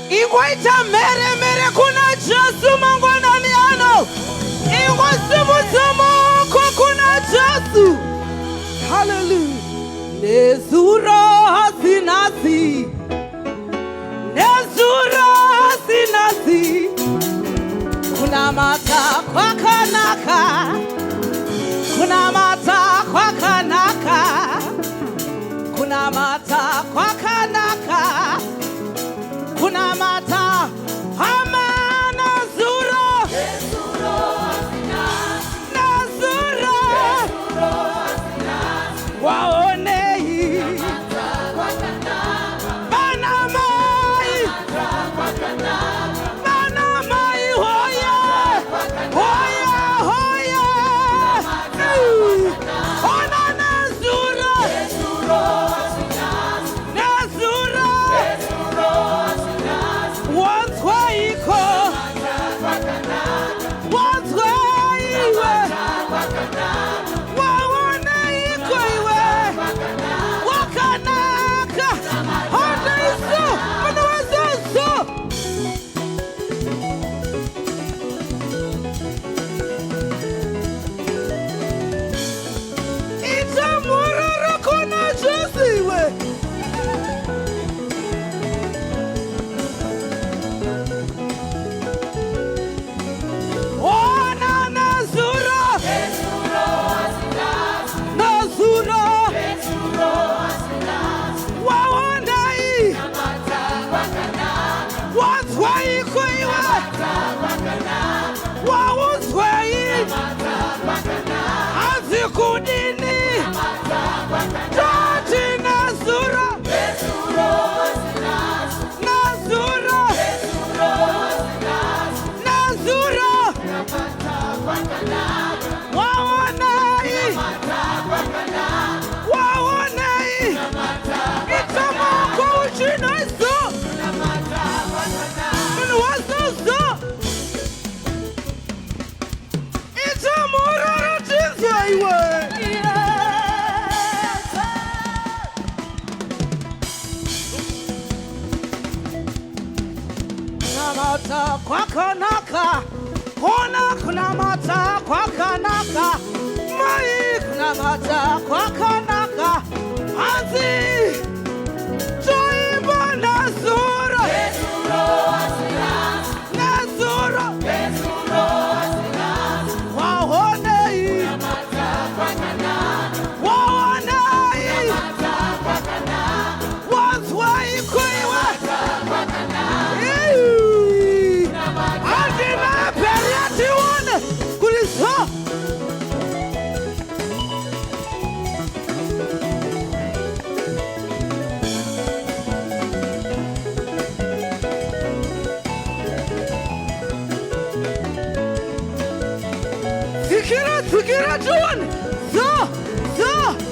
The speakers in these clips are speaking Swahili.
Igwaita mere mere kuna Jesu mangwana ano. Igwasimutumo kuna Jesu. Hallelujah. Nezuro hasinasi. Nezuro hasinasi. Kuna mata kwa kanaka. Kuna mata kwa kanaka. Kuna mata kwa kanaka. Kuna mata hamana zuro. Nezuro hasinasi. Nezuro. Nezuro hasinasi. Waonehi. Mata kwa kanaka. Banamai. Mata kwa kanaka. Banamai hoya. Hoya hoya. Ona nezuro. Nezuro hasinasi. Nezuro. Nezuro hasinasi. Once waiko. Mata kwa kanaka. Once waiwe. Mata kwa kanaka. Waoneiko iwe. Wakanaka. Hata iso. Manawazo iso. Itamururu kuna Jesu iwe. Ona nezuro. Nezuro hasinasi. Nezuro. Nezuro hasinasi. Waonai. Mata kwa kanaka. Once waiko iwe. Mata kwa kanaka. Wauzwei. Mata kwa kanaka. Azikudini. Mata kwa kanaka. Tati nezuro. Nezuro hasinasi. Nezuro. Nezuro hasinasi. Nezuro. Mata kwa kanaka. Waonai. Mata kwa kanaka. Waonai. Mata kwa itamoko uchina iso. Mata kwa kanaka. Manawazo iso. Itamururu jinzwa iwe. Kuna mata kwa kanaka. Kuna mata kwa kanaka. Mai kuna mata kwa kanaka. Anzi. Joimba nezuro. Nezuro hasinasi. Nezuro. Nezuro hasinasi. Waonei. Mata kwa kanaka. Waonei. Mata kwa kanaka. Once waiko iwe. Mata kwa kanaka. Adina periati one. Kulisa. Fikira John. Zo.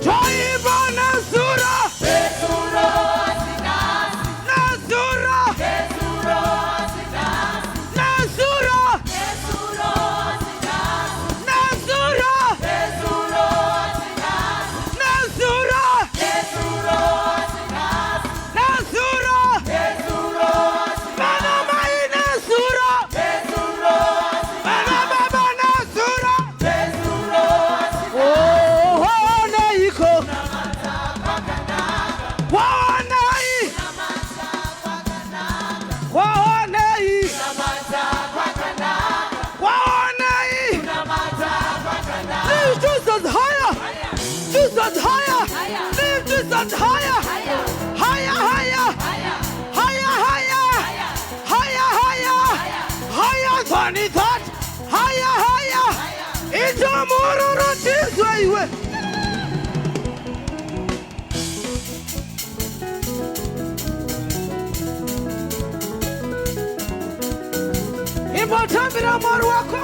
Joiba nezuro. Nezuro hasinasi. Nezuro. Nezuro hasinasi. Nezuro. Nezuro hasinasi. Nezuro. Nezuro hasinasi. Nezuro. Nezuro hasinasi. Nezuro. Nezuro hasinasi. Banamai nezuro. Nezuro hasinasi. Banababa nezuro. Nezuro hasinasi. Oh, waoneiko. Mata kwa kanaka. Waonei. Mata kwa kanaka. Waonei. Mata kwa kanaka. Waonei. Mata kwa kanaka. Lift Jesus higher. Jesus higher. Lift Jesus higher. Higher, higher. Higher, higher. Higher, higher. Higher than that. Higher, higher. Itamururu jinzwa iwe. Imbotambira mwari wako.